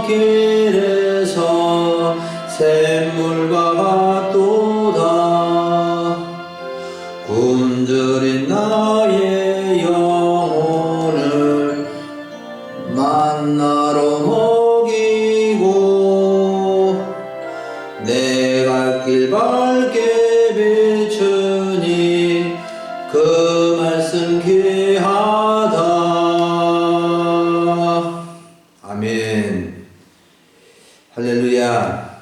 길에서 샘물과 같도다. 굶주린 나의 영혼을 만나로 먹이고 내 갈 길 밝게 비추니 그 말씀 귀하다. 아멘. 할렐루야.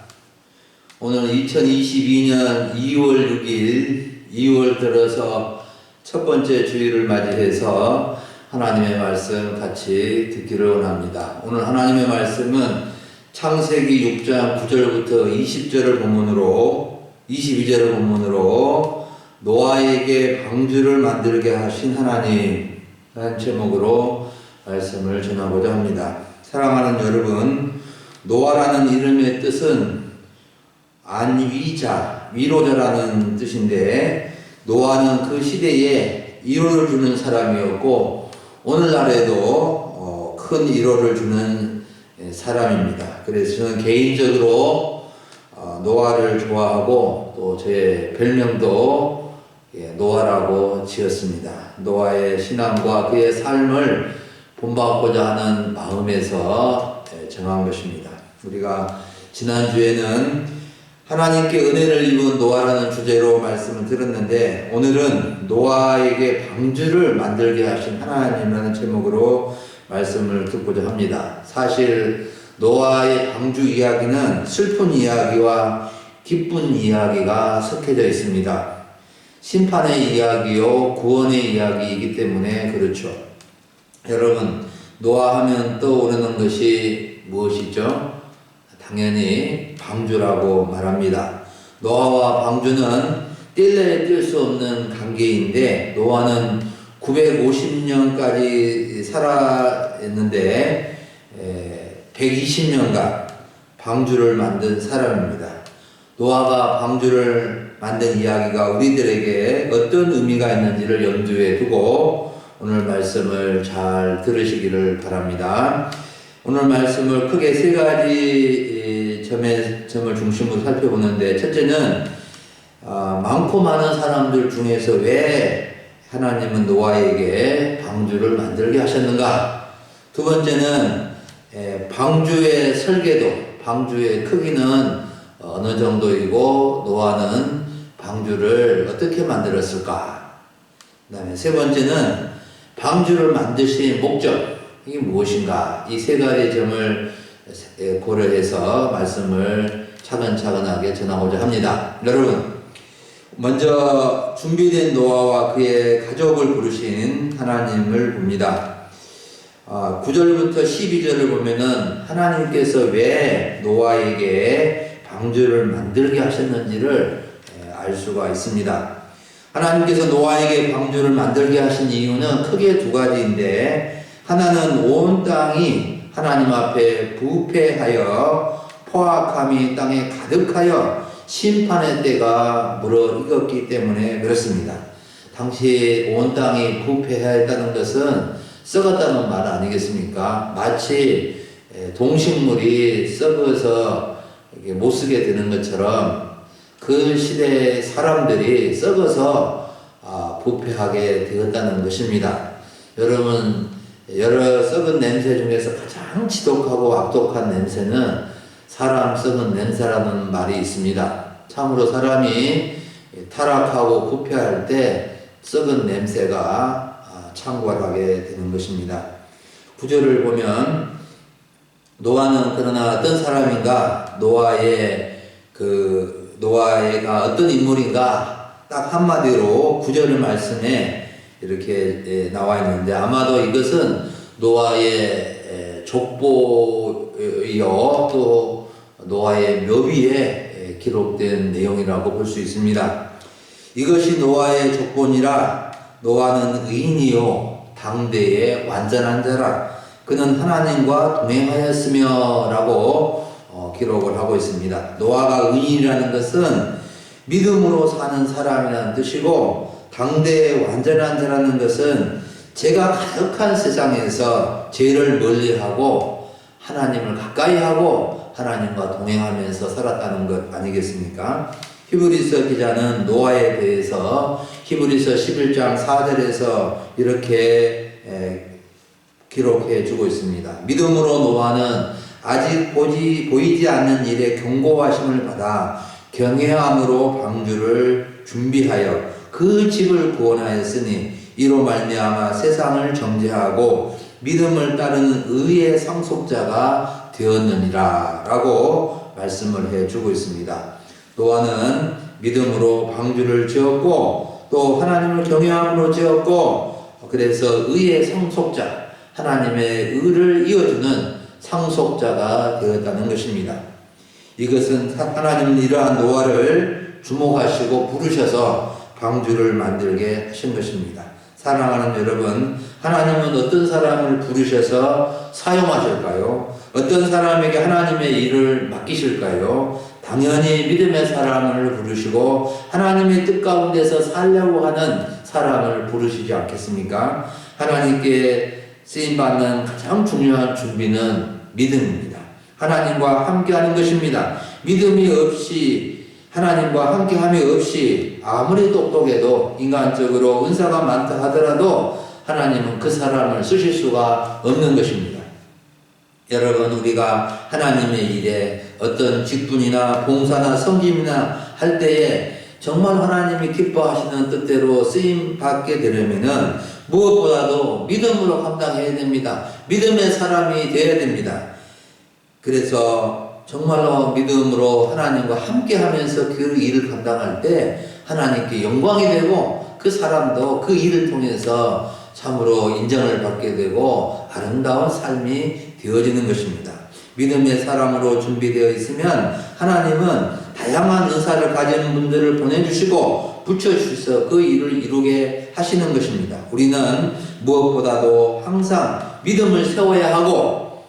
오늘 2022년 2월 6일 2월 들어서 첫 번째 주일을 맞이해서 하나님의 말씀 같이 듣기를 원합니다. 오늘 하나님의 말씀은 창세기 6장 9절부터 20절을 본문으로 22절을 본문으로 노아에게 방주를 만들게 하신 하나님이라는 제목으로 말씀을 전하고자 합니다. 사랑하는 여러분, 노아라는 이름의 뜻은 안위자, 위로자라는 뜻인데 노아는 그 시대에 위로를 주는 사람이었고 오늘날에도 큰 위로를 주는 사람입니다. 그래서 저는 개인적으로 노아를 좋아하고 또 제 별명도 노아라고 지었습니다. 노아의 신앙과 그의 삶을 본받고자 하는 마음에서 정한 것입니다. 우리가 지난주에는 하나님께 은혜를 입은 노아라는 주제로 말씀을 들었는데 오늘은 노아에게 방주를 만들게 하신 하나님이라는 제목으로 말씀을 듣고자 합니다. 사실 노아의 방주 이야기는 슬픈 이야기와 기쁜 이야기가 섞여져 있습니다. 심판의 이야기요 구원의 이야기이기 때문에 그렇죠. 여러분, 노아하면 떠오르는 것이 무엇이죠? 당연히 방주라고 말합니다. 노아와 방주는 뗄래야 뗄 수 없는 관계인데 노아는 950년까지 살아있는데 120년간 방주를 만든 사람입니다. 노아가 방주를 만든 이야기가 우리들에게 어떤 의미가 있는지를 염두에 두고 오늘 말씀을 잘 들으시기를 바랍니다. 오늘 말씀을 크게 세 가지 점을 중심으로 살펴보는데 첫째는 많고 많은 사람들 중에서 왜 하나님은 노아에게 방주를 만들게 하셨는가? 두 번째는 방주의 설계도, 방주의 크기는 어느 정도이고 노아는 방주를 어떻게 만들었을까? 그 다음에 세 번째는 방주를 만드신 목적, 이게 무엇인가? 이 세 가지 점을 고려해서 말씀을 차근차근하게 전하고자 합니다. 여러분, 먼저 준비된 노아와 그의 가족을 부르신 하나님을 봅니다. 9절부터 12절을 보면은 하나님께서 왜 노아에게 방주를 만들게 하셨는지를 알 수가 있습니다. 하나님께서 노아에게 방주를 만들게 하신 이유는 크게 두 가지인데 하나는 온 땅이 하나님 앞에 부패하여 포악함이 땅에 가득하여 심판의 때가 무르익었기 때문에 그렇습니다. 당시 온 땅이 부패하였다는 것은 썩었다는 말 아니겠습니까? 마치 동식물이 썩어서 못 쓰게 되는 것처럼 그 시대의 사람들이 썩어서 부패하게 되었다는 것입니다. 여러분, 여러 썩은 냄새 중에서 가장 지독하고 악독한 냄새는 사람 썩은 냄새라는 말이 있습니다. 참으로 사람이 타락하고 부패할 때 썩은 냄새가 창궐하게 되는 것입니다. 9절을 보면 노아는 그러나 어떤 사람인가? 노아가 어떤 인물인가? 딱 한마디로 9절의 말씀에 이렇게 나와 있는데 아마도 이것은 노아의 족보이요 또 노아의 묘비에 기록된 내용이라고 볼 수 있습니다. 이것이 노아의 족본이라 노아는 의인이요 당대의 완전한 자라 그는 하나님과 동행하였으며 라고 기록을 하고 있습니다. 노아가 의인이라는 것은 믿음으로 사는 사람이라는 뜻이고 당대의 완전한 자라는 것은 죄가 가득한 세상에서 죄를 멀리하고 하나님을 가까이 하고 하나님과 동행하면서 살았다는 것 아니겠습니까? 히브리서 기자는 노아에 대해서 히브리서 11장 4절에서 이렇게 기록해 주고 있습니다. 믿음으로 노아는 아직 보이지 않는 일에 경고하심을 받아 경외함으로 방주를 준비하여 그 집을 구원하였으니 이로 말미암아 세상을 정죄하고 믿음을 따르는 의의 상속자가 되었느니라 라고 말씀을 해주고 있습니다. 노아는 믿음으로 방주를 지었고 또 하나님을 경외함으로 지었고 그래서 의의 상속자, 하나님의 의를 이어주는 상속자가 되었다는 것입니다. 이것은 하나님은 이러한 노아를 주목하시고 부르셔서 방주를 만들게 하신 것입니다. 사랑하는 여러분, 하나님은 어떤 사람을 부르셔서 사용하실까요? 어떤 사람에게 하나님의 일을 맡기실까요? 당연히 믿음의 사람을 부르시고 하나님의 뜻 가운데서 살려고 하는 사람을 부르시지 않겠습니까? 하나님께 쓰임받는 가장 중요한 준비는 믿음입니다. 하나님과 함께하는 것입니다. 믿음이 없이 하나님과 함께함이 없이 아무리 똑똑해도 인간적으로 은사가 많다 하더라도 하나님은 그 사람을 쓰실 수가 없는 것입니다. 여러분, 우리가 하나님의 일에 어떤 직분이나 봉사나 섬김이나 할 때에 정말 하나님이 기뻐하시는 뜻대로 쓰임 받게 되려면은 무엇보다도 믿음으로 감당해야 됩니다. 믿음의 사람이 되어야 됩니다. 그래서 정말로 믿음으로 하나님과 함께 하면서 그 일을 감당할 때 하나님께 영광이 되고 그 사람도 그 일을 통해서 참으로 인정을 받게 되고 아름다운 삶이 되어지는 것입니다. 믿음의 사람으로 준비되어 있으면 하나님은 다양한 은사를 가진 분들을 보내주시고 붙여주셔서 그 일을 이루게 하시는 것입니다. 우리는 무엇보다도 항상 믿음을 세워야 하고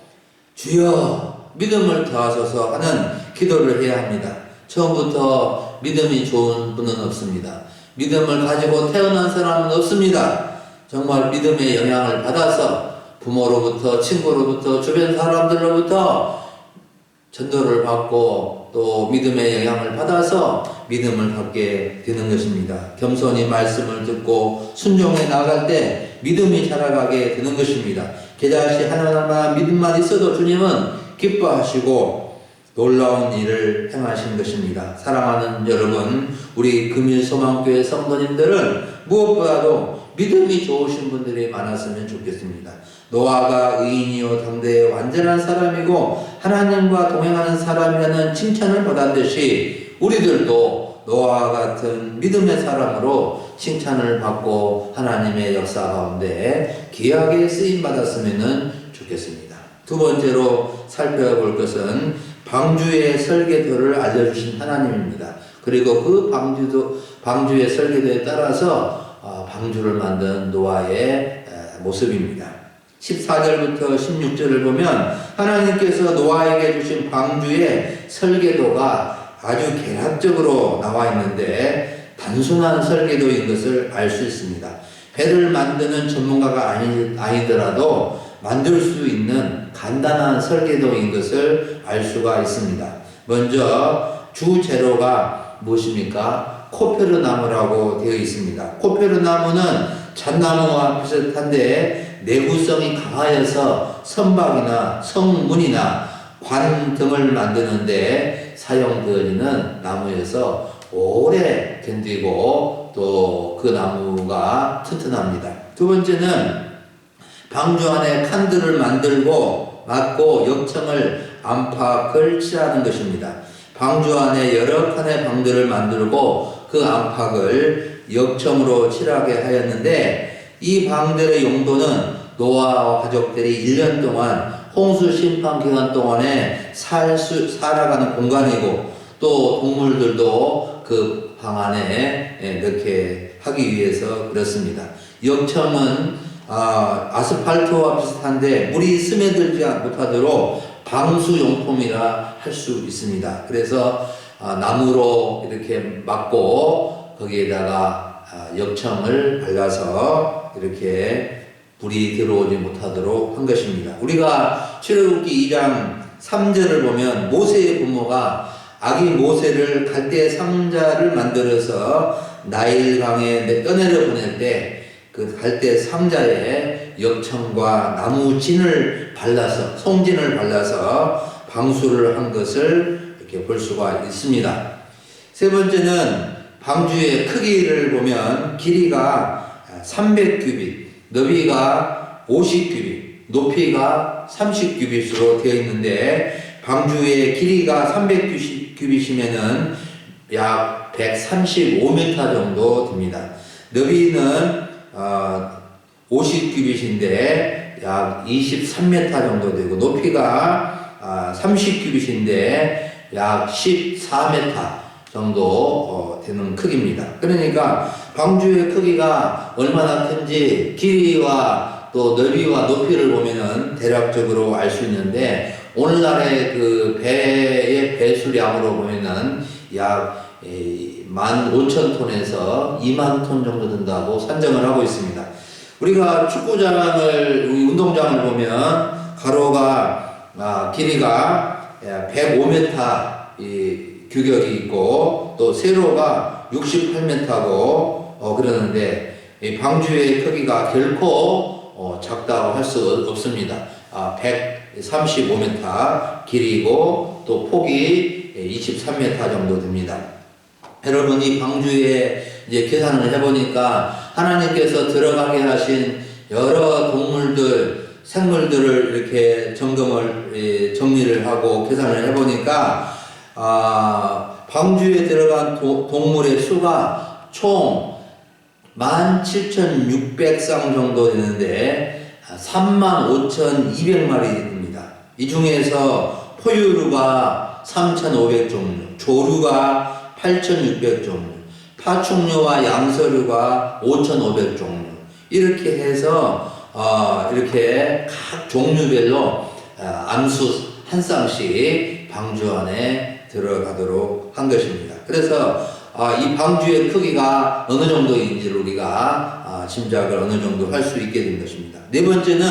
주여 믿음을 더하소서 하는 기도를 해야 합니다. 처음부터 믿음이 좋은 분은 없습니다. 믿음을 가지고 태어난 사람은 없습니다. 정말 믿음의 영향을 받아서 부모로부터, 친구로부터, 주변 사람들로부터 전도를 받고 또 믿음의 영향을 받아서 믿음을 갖게 되는 것입니다. 겸손히 말씀을 듣고 순종해 나갈 때 믿음이 자라가게 되는 것입니다. 겨자씨 하나하나 믿음만 있어도 주님은 기뻐하시고 놀라운 일을 행하신 것입니다. 사랑하는 여러분, 우리 금일소망교회 성도님들은 무엇보다도 믿음이 좋으신 분들이 많았으면 좋겠습니다. 노아가 의인이요 당대의 완전한 사람이고 하나님과 동행하는 사람이라는 칭찬을 받았듯이 우리들도 노아와 같은 믿음의 사람으로 칭찬을 받고 하나님의 역사 가운데 귀하게 쓰임받았으면 좋겠습니다. 두 번째로 살펴볼 것은 방주의 설계도를 알려주신 하나님입니다. 그리고 그 방주의 설계도에 따라서 방주를 만든 노아의 모습입니다. 14절부터 16절을 보면 하나님께서 노아에게 주신 방주의 설계도가 아주 계략적으로 나와 있는데 단순한 설계도인 것을 알 수 있습니다. 배를 만드는 전문가가 아니더라도 만들 수 있는 간단한 설계도인 것을 알 수가 있습니다. 먼저 주재료가 무엇입니까? 코페르나무라고 되어 있습니다. 코페르나무는 잣나무와 비슷한데 내구성이 강하여서 선박이나 성문이나 관 등을 만드는데 사용되어지는 나무여서 오래 견디고 또 그 나무가 튼튼합니다. 두 번째는 방주 안에 칸들을 만들고 막고 역청을 안팎을 칠하는 것입니다. 방주 안에 여러 칸의 방들을 만들고 그 안팎을 역청으로 칠하게 하였는데 이 방들의 용도는 노아와 가족들이 1년 동안 홍수 심판 기간 동안에 살아가는 공간이고 또 동물들도 그 방 안에 넣게 하기 위해서 그렇습니다. 역청은 아스팔트와 비슷한데 물이 스며들지 못하도록 방수용품이라 할 수 있습니다. 그래서 나무로 이렇게 막고 거기에다가 역청을 발라서 이렇게 불이 들어오지 못하도록 한 것입니다. 우리가 출애굽기 2장 3절을 보면 모세의 부모가 아기 모세를 갈대 상자를 만들어서 나일강에 떠내려 보낼 때 그 갈대 상자에 역청과 나무 진을 발라서 송진을 발라서 방수를 한 것을 이렇게 볼 수가 있습니다. 세 번째는 방주의 크기를 보면 길이가 300규빗, 너비가 50규빗, 높이가 30규빗으로 되어 있는데 방주의 길이가 300규빗이면은 약 135m 정도 됩니다. 너비는 50규빗인데 약 23m 정도 되고 높이가 30규빗인데 약 14m 정도 되는 크기입니다. 그러니까 방주의 크기가 얼마나 큰지 길이와 또 넓이와 높이를 보면은 대략적으로 알 수 있는데 오늘날의 그 배의 배수량으로 보면은 약 15,000톤에서 2만 톤 정도 된다고 산정을 하고 있습니다. 우리가 축구장을, 운동장을 보면 가로가 길이가 105m 규격이 있고 또 세로가 68m고 그러는데 이 방주의 크기가 결코 작다고 할 수 없습니다. 135m 길이고 또 폭이 23m 정도 됩니다. 여러분 이 방주에 이제 계산을 해보니까 하나님께서 들어가게 하신 여러 동물들, 생물들을 이렇게 정리를 하고 계산을 해보니까 방주에 들어간 동물의 수가 총 17,600쌍 정도 되는데 35,200마리 됩니다. 이 중에서 포유류가 3,500종류, 조류가 8,600종류, 파충류와 양서류가 5,500종류 이렇게 해서 이렇게 각 종류별로 암수 한 쌍씩 방주 안에 들어가도록 한 것입니다. 그래서 이 방주의 크기가 어느 정도인지를 우리가 짐작을 어느 정도 할 수 있게 된 것입니다. 네 번째는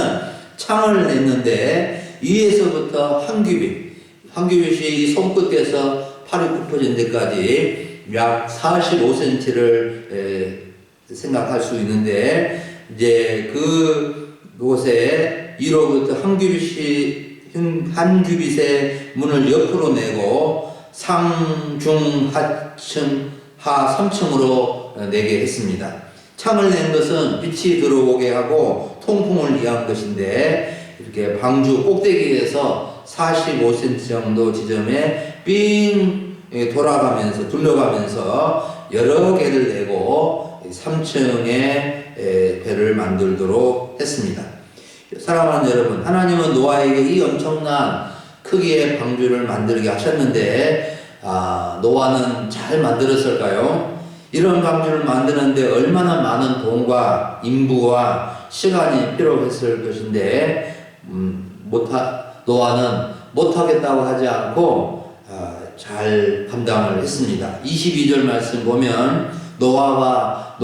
창을 냈는데 위에서부터 한 규빗이 손끝에서 팔이 굽어진 데까지 약 45cm를 생각할 수 있는데 이제 그곳에 위로부터 한 규빗의 문을 옆으로 내고 상중 하층 하 3층으로 내게 했습니다. 창을 낸 것은 빛이 들어오게 하고 통풍을 위한 것인데 이렇게 방주 꼭대기에서 45cm 정도 지점에 삥 둘러가면서 여러 개를 내고 3층에 배를 만들도록 했습니다. 사랑하는 여러분, 하나님은 노아에게 이 엄청난 크기의 방주를 만들게 하셨는데 노아는 잘 만들었을까요? 이런 방주를 만드는데 얼마나 많은 돈과 인부와 시간이 필요했을 것인데 노아는 못하겠다고 하지 않고 잘 감당을 했습니다. 22절 말씀 보면 노아가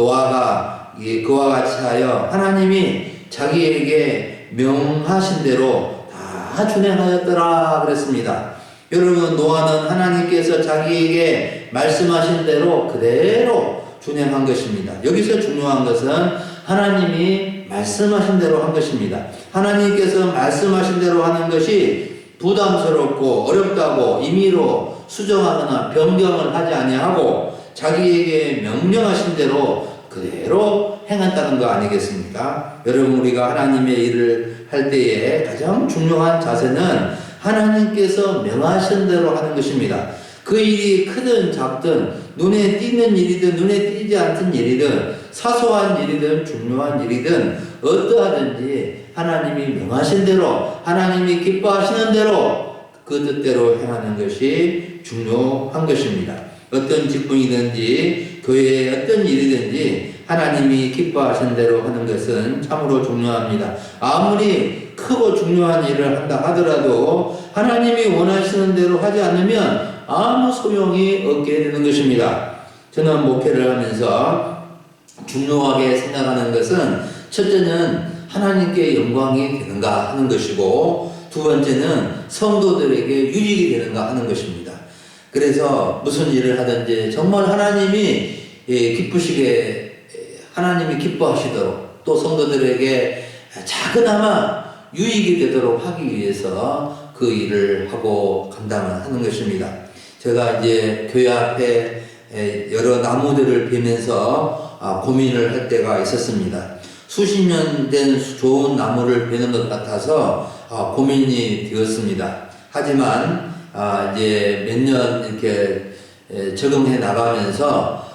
그와 같이 하여 하나님이 자기에게 명하신 대로 다 준행하였더라 그랬습니다. 여러분, 노아는 하나님께서 자기에게 말씀하신 대로 그대로 준행한 것입니다. 여기서 중요한 것은 하나님이 말씀하신 대로 한 것입니다. 하나님께서 말씀하신 대로 하는 것이 부담스럽고 어렵다고 임의로 수정하거나 변경을 하지 아니하고 자기에게 명령하신 대로 그대로 행한다는 거 아니겠습니까? 여러분, 우리가 하나님의 일을 할 때에 가장 중요한 자세는 하나님께서 명하신 대로 하는 것입니다. 그 일이 크든 작든 눈에 띄는 일이든 눈에 띄지 않는 일이든 사소한 일이든 중요한 일이든 어떠하든지 하나님이 명하신 대로 하나님이 기뻐하시는 대로 그 뜻대로 행하는 것이 중요한 것입니다. 어떤 직분이든지 교회의 어떤 일이든지 하나님이 기뻐하신 대로 하는 것은 참으로 중요합니다. 아무리 크고 중요한 일을 한다 하더라도 하나님이 원하시는 대로 하지 않으면 아무 소용이 없게 되는 것입니다. 저는 목회를 하면서 중요하게 생각하는 것은 첫째는 하나님께 영광이 되는가 하는 것이고, 두 번째는 성도들에게 유익이 되는가 하는 것입니다. 그래서 무슨 일을 하든지 정말 하나님이 기쁘시게, 하나님이 기뻐하시도록, 또 성도들에게 작은아마 유익이 되도록 하기 위해서 그 일을 하고 감당을 하는 것입니다. 제가 이제 교회 앞에 여러 나무들을 베면서 고민을 할 때가 있었습니다. 수십 년 된 좋은 나무를 베는 것 같아서 고민이 되었습니다. 하지만 이제 몇 년 이렇게 적응해 나가면서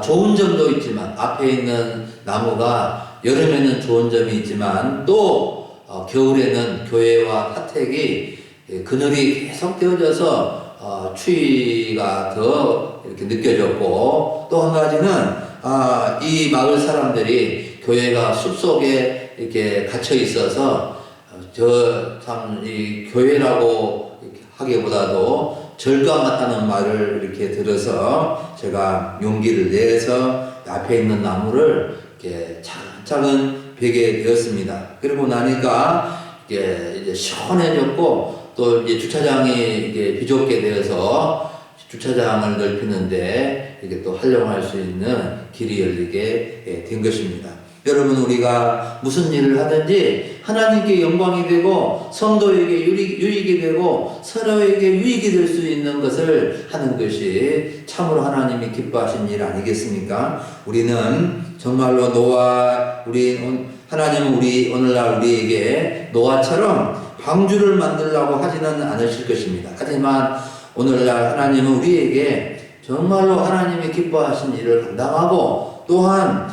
좋은 점도 있지만, 앞에 있는 나무가 여름에는 좋은 점이 있지만 또 겨울에는 교회와 사택이 그늘이 계속 되어져서 추위가 더 이렇게 느껴졌고, 또 한 가지는 이 마을 사람들이 교회가 숲속에 이렇게 갇혀 있어서 이 교회라고 하기보다도 절강 같다는 말을 이렇게 들어서 제가 용기를 내서 앞에 있는 나무를 이렇게 차근차근 베게 되었습니다. 그리고 나니까 이제 시원해졌고, 또 이제 주차장이 이제 비좁게 되어서 주차장을 넓히는데 이게 또 활용할 수 있는 길이 열리게 된 것입니다. 여러분, 우리가 무슨 일을 하든지 하나님께 영광이 되고 성도에게 유익이 되고 서로에게 유익이 될 수 있는 것을 하는 것이 참으로 하나님이 기뻐하신 일 아니겠습니까? 우리는 정말로 하나님은 오늘날 우리에게 노아처럼 방주를 만들려고 하지는 않으실 것입니다. 하지만 오늘날 하나님은 우리에게 정말로 하나님이 기뻐하신 일을 감당하고, 또한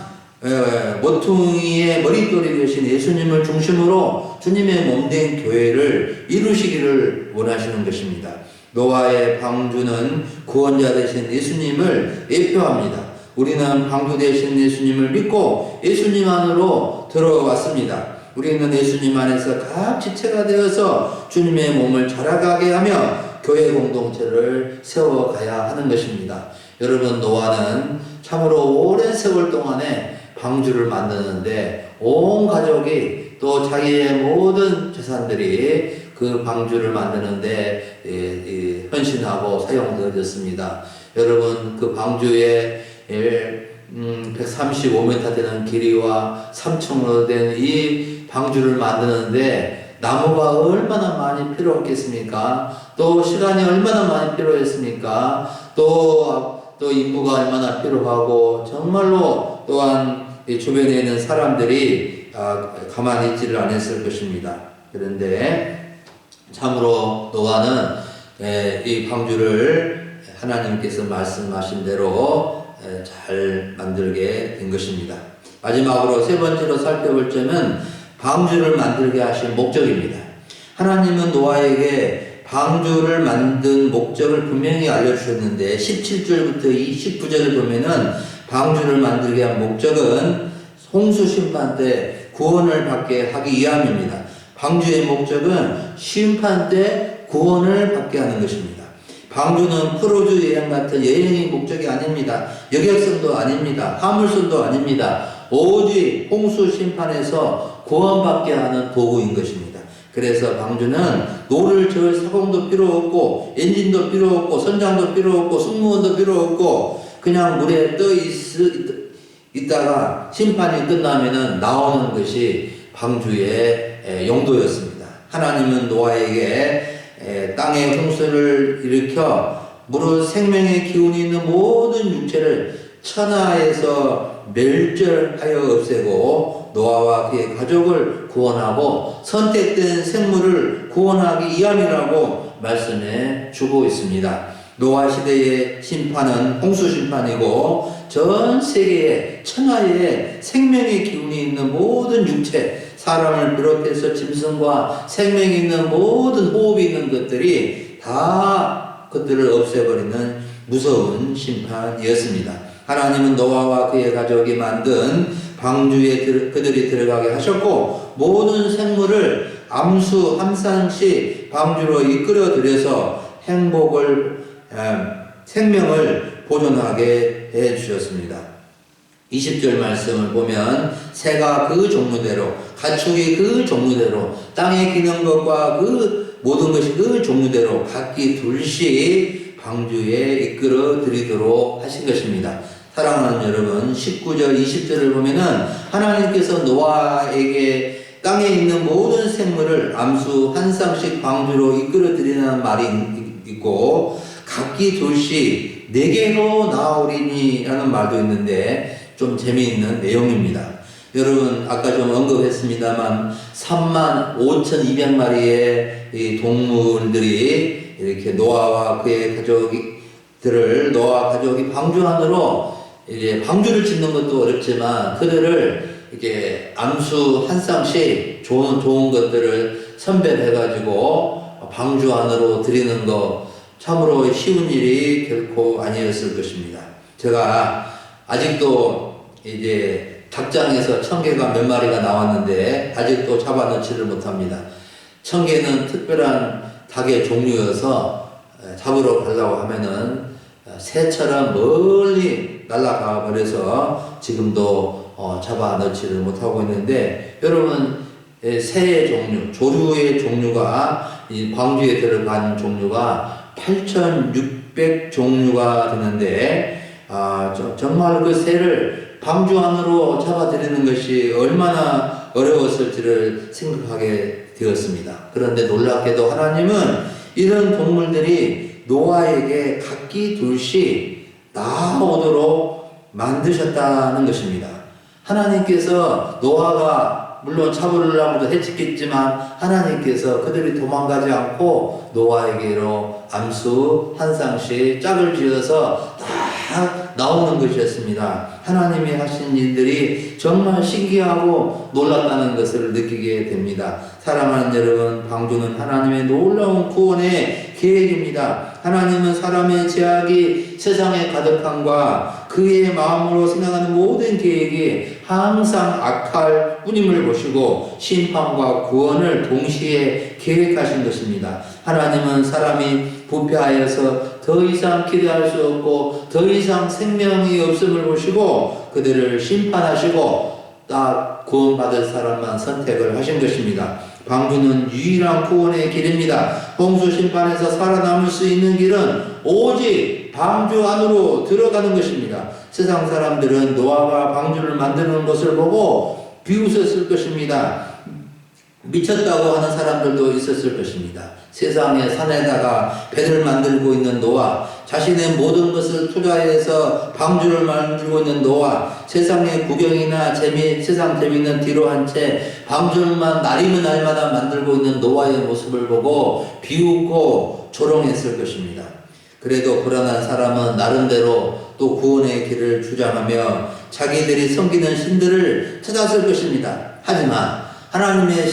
모퉁이의 머릿돌이 되신 예수님을 중심으로 주님의 몸된 교회를 이루시기를 원하시는 것입니다. 노아의 방주는 구원자 되신 예수님을 예표합니다. 우리는 방주 되신 예수님을 믿고 예수님 안으로 들어왔습니다. 우리는 예수님 안에서 각 지체가 되어서 주님의 몸을 자라가게 하며 교회 공동체를 세워가야 하는 것입니다. 여러분, 노아는 참으로 오랜 세월 동안에 방주를 만드는데 온 가족이 또 자기의 모든 재산들이 그 방주를 만드는데 헌신하고 사용되어졌습니다. 여러분, 그 방주에 135m 되는 길이와 3층으로 된 이 방주를 만드는데 나무가 얼마나 많이 필요했겠습니까? 또 시간이 얼마나 많이 필요했습니까? 또 인부가 얼마나 필요하고, 정말로 또한 이 주변에 있는 사람들이 가만히 있지를 않았을 것입니다. 그런데 참으로 노아는 이 방주를 하나님께서 말씀하신 대로 잘 만들게 된 것입니다. 마지막으로 세 번째로 살펴볼 점은 방주를 만들게 하신 목적입니다. 하나님은 노아에게 방주를 만든 목적을 분명히 알려주셨는데 17절부터 29절을 보면은 방주를 만들게 한 목적은 홍수 심판 때 구원을 받게 하기 위함입니다. 방주의 목적은 심판 때 구원을 받게 하는 것입니다. 방주는 크루즈 여행 같은 여행의 목적이 아닙니다. 여객선도 아닙니다. 화물선도 아닙니다. 오직 홍수 심판에서 구원받게 하는 도구인 것입니다. 그래서 방주는 노를 저을 사공도 필요 없고, 엔진도 필요 없고, 선장도 필요 없고, 승무원도 필요 없고, 그냥 물에 떠 있다가 심판이 끝나면은 나오는 것이 방주의 용도였습니다. 하나님은 노아에게 땅에 홍수를 일으켜 물은 생명의 기운이 있는 모든 육체를 천하에서 멸절하여 없애고 노아와 그의 가족을 구원하고 선택된 생물을 구원하기 위함이라고 말씀해 주고 있습니다. 노아 시대의 심판은 홍수 심판이고, 전 세계에 천하에 생명의 기운이 있는 모든 육체, 사람을 비롯해서 짐승과 생명이 있는 모든 호흡이 있는 것들이 다 그들을 없애버리는 무서운 심판이었습니다. 하나님은 노아와 그의 가족이 만든 방주에 그들이 들어가게 하셨고, 모든 생물을 암수 함산시 방주로 이끌어 들여서 생명을 보존하게 해 주셨습니다. 20절 말씀을 보면 새가 그 종류대로 가축이 그 종류대로 땅에 기는 것과 그 모든 것이 그 종류대로 각기 둘씩 방주에 이끌어 드리도록 하신 것입니다. 사랑하는 여러분, 19절 20절을 보면은 하나님께서 노아에게 땅에 있는 모든 생물을 암수 한 쌍씩 방주로 이끌어 드리는 말이 있고 각기 둘씩 네개로 나오리니 라는 말도 있는데 좀 재미있는 내용입니다. 여러분 아까 좀 언급했습니다만 35,200마리의 이 동물들이 이렇게 노아와 그의 노아 가족이 방주 안으로 이제 방주를 짓는 것도 어렵지만 그들을 이렇게 암수 한 쌍씩 좋은 것들을 선별해가지고 방주 안으로 드리는 거 참으로 쉬운 일이 결코 아니었을 것입니다. 제가 아직도 이제 닭장에서 청개가 몇 마리가 나왔는데 아직도 잡아넣지를 못합니다. 청개는 특별한 닭의 종류여서 잡으러 가려고 하면은 새처럼 멀리 날아가 버려서 지금도 잡아넣지를 못하고 있는데 여러분 새의 종류, 조류의 종류가 이 방주에 들어간 종류가 8,600종류가 되는데 정말 그 새를 방주 안으로 잡아들이는 것이 얼마나 어려웠을지를 생각하게 되었습니다. 그런데 놀랍게도 하나님은 이런 동물들이 노아에게 각기 둘씩 나오도록 만드셨다는 것입니다. 하나님께서 노아가 물론 잡으려고도 했겠지만 하나님께서 그들이 도망가지 않고 노아에게로 암수 한 쌍씩 짝을 지어서 다 나오는 것이었습니다. 하나님이 하신 일들이 정말 신기하고 놀랍다는 것을 느끼게 됩니다. 사랑하는 여러분, 방주는 하나님의 놀라운 구원의 계획입니다. 하나님은 사람의 죄악이 세상에 가득함과 그의 마음으로 생각하는 모든 계획이 항상 악할 뿐임을 보시고 심판과 구원을 동시에 계획하신 것입니다. 하나님은 사람이 부패하여서 더 이상 기대할 수 없고 더 이상 생명이 없음을 보시고 그들을 심판하시고 딱 구원받을 사람만 선택을 하신 것입니다. 방주는 유일한 구원의 길입니다. 홍수 심판에서 살아남을 수 있는 길은 오직 방주 안으로 들어가는 것입니다. 세상 사람들은 노아가 방주를 만드는 것을 보고 비웃었을 것입니다. 미쳤다고 하는 사람들도 있었을 것입니다. 세상의 산에다가 배를 만들고 있는 노아, 자신의 모든 것을 투자해서 방주를 만들고 있는 노아, 세상의 구경이나 세상 재미는 뒤로 한 채 방주만 날이면 날마다 만들고 있는 노아의 모습을 보고 비웃고 조롱했을 것입니다. 그래도 불안한 사람은 나름대로 또 구원의 길을 주장하며 자기들이 섬기는 신들을 찾았을 것입니다. 하지만 하나님의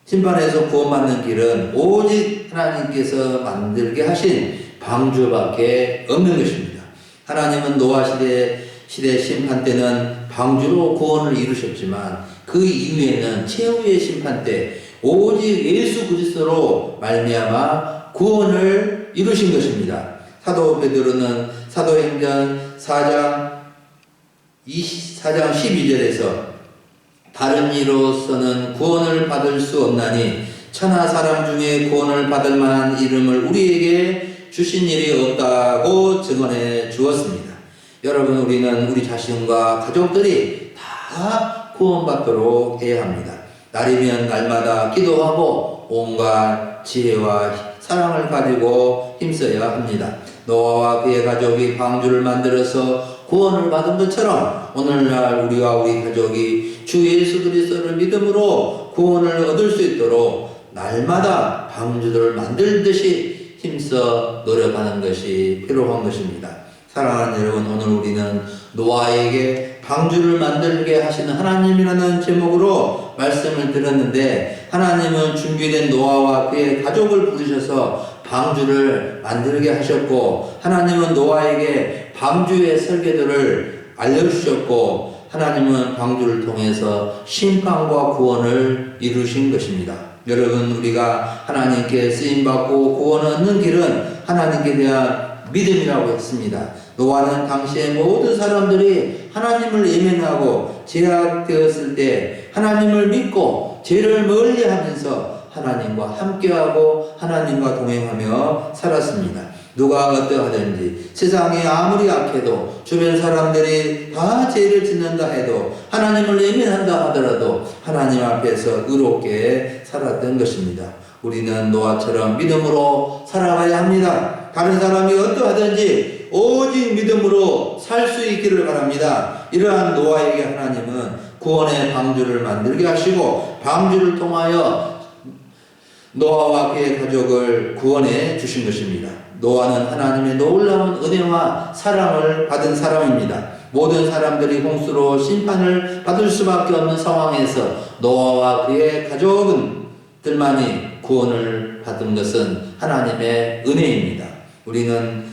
심판에서 구원받는 길은 오직 하나님께서 만들게 하신 방주밖에 없는 것입니다. 하나님은 노아 시대 심판 때는 방주로 구원을 이루셨지만 그 이후에는 최후의 심판 때 오직 예수 그리스도로 말미암아 구원을 이루신 것입니다. 사도 베드로는 사도행전 4장 12절에서 다른 이로서는 구원을 받을 수 없나니 천하 사람 중에 구원을 받을 만한 이름을 우리에게 주신 일이 없다고 증언해 주었습니다. 여러분, 우리는 우리 자신과 가족들이 다 구원받도록 해야 합니다. 날이면 날마다 기도하고 온갖 지혜와 사랑을 가지고 힘써야 합니다. 노아와 그의 가족이 방주를 만들어서 구원을 받은 것처럼 오늘날 우리와 우리 가족이 주 예수 그리스도를 믿음으로 구원을 얻을 수 있도록 날마다 방주들을 만들듯이 힘써 노력하는 것이 필요한 것입니다. 사랑하는 여러분, 오늘 우리는 노아에게 방주를 만들게 하시는 하나님이라는 제목으로 말씀을 들었는데, 하나님은 준비된 노아와 그의 가족을 부르셔서 방주를 만들게 하셨고, 하나님은 노아에게 방주의 설계도를 알려주셨고, 하나님은 방주를 통해서 심판과 구원을 이루신 것입니다. 여러분, 우리가 하나님께 쓰임받고 구원 얻는 길은 하나님께 대한 믿음이라고 했습니다. 노아는 당시에 모든 사람들이 하나님을 예면하고 제약되었을 때 하나님을 믿고 죄를 멀리하면서 하나님과 함께하고 하나님과 동행하며 살았습니다. 누가 어떠하든지 세상이 아무리 악해도 주변 사람들이 다 죄를 짓는다 해도 하나님을 예민한다 하더라도 하나님 앞에서 의롭게 살았던 것입니다. 우리는 노아처럼 믿음으로 살아가야 합니다. 다른 사람이 어떠하든지 오직 믿음으로 살 수 있기를 바랍니다. 이러한 노아에게 하나님은 구원의 방주를 만들게 하시고 방주를 통하여 노아와 그의 가족을 구원해 주신 것입니다. 노아는 하나님의 놀라운 은혜와 사랑을 받은 사람입니다. 모든 사람들이 홍수로 심판을 받을 수밖에 없는 상황에서 노아와 그의 가족들만이 구원을 받은 것은 하나님의 은혜입니다. 우리는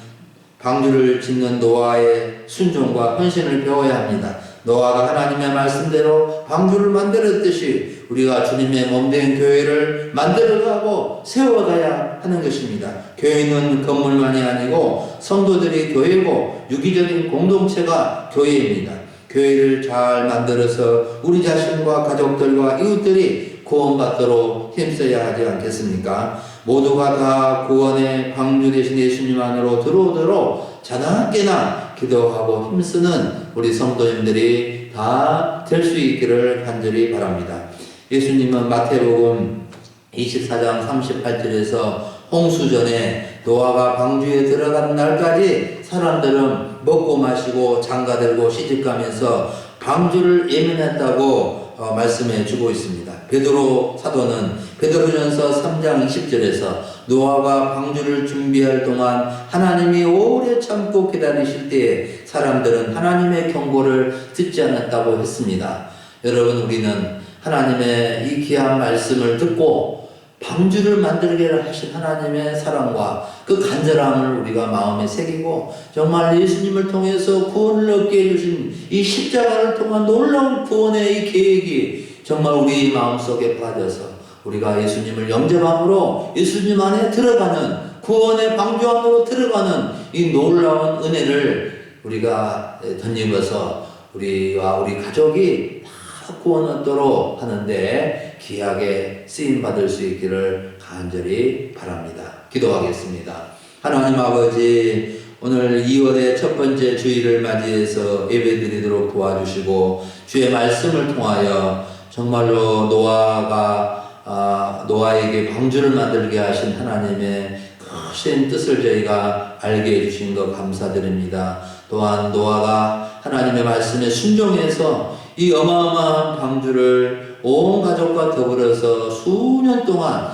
방주를 짓는 노아의 순종과 헌신을 배워야 합니다. 노아가 하나님의 말씀대로 방주를 만들었듯이 우리가 주님의 몸된 교회를 만들어가고 세워가야 하는 것입니다. 교회는 건물만이 아니고 성도들이 교회고 유기적인 공동체가 교회입니다. 교회를 잘 만들어서 우리 자신과 가족들과 이웃들이 구원받도록 힘써야 하지 않겠습니까? 모두가 다 구원의 방주 되신 예수님 안으로 들어오도록 자나깨나 기도하고 힘쓰는 우리 성도님들이 다 될 수 있기를 간절히 바랍니다. 예수님은 마태복음 24장 38절에서 홍수 전에 노아가 방주에 들어가는 날까지 사람들은 먹고 마시고 장가들고 시집가면서 방주를 예민했다고 말씀해 주고 있습니다. 베드로 사도는 베드로전서 3장 20절에서 노아가 방주를 준비할 동안 하나님이 오래 참고 기다리실 때에 사람들은 하나님의 경고를 듣지 않았다고 했습니다. 여러분, 우리는 하나님의 이 귀한 말씀을 듣고 방주를 만들게 하신 하나님의 사랑과 그 간절함을 우리가 마음에 새기고 정말 예수님을 통해서 구원을 얻게 해주신 이 십자가를 통한 놀라운 구원의 이 계획이 정말 우리 마음속에 빠져서 우리가 예수님을 영접함으로 예수님 안에 들어가는 구원의 방주 안으로 들어가는 이 놀라운 은혜를 우리가 덧입어서 우리와 우리 가족이 다 구원 얻도록 하는데 귀하게 쓰임받을 수 있기를 간절히 바랍니다. 기도하겠습니다. 하나님 아버지, 오늘 2월의 첫 번째 주일을 맞이해서 예배드리도록 도와주시고 주의 말씀을 통하여 정말로 노아에게 방주를 만들게 하신 하나님의 크신 뜻을 저희가 알게 해주신 것 감사드립니다. 또한 노아가 하나님의 말씀에 순종해서 이 어마어마한 방주를 온 가족과 더불어서 수년 동안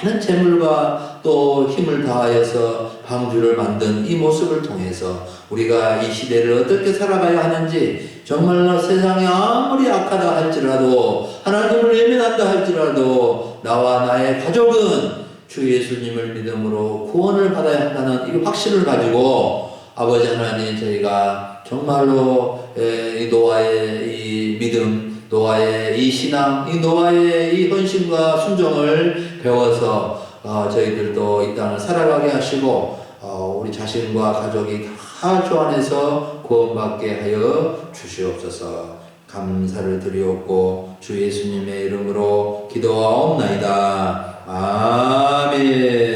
많은 재물과 또 힘을 다하여서 방주를 만든 이 모습을 통해서 우리가 이 시대를 어떻게 살아가야 하는지 정말로 세상이 아무리 악하다 할지라도 하나님을 예민한다 할지라도 나와 나의 가족은 주 예수님을 믿음으로 구원을 받아야 한다는 이 확신을 가지고 아버지 하나님, 저희가 정말로 이 노아의 이 믿음, 노아의 이 신앙, 이 노아의 이 헌신과 순종을 배워서 저희들도 이 땅을 살아가게 하시고 우리 자신과 가족이 다 주 안에서 구원받게 하여 주시옵소서. 감사를 드리옵고 주 예수님의 이름으로 기도하옵나이다. 아멘.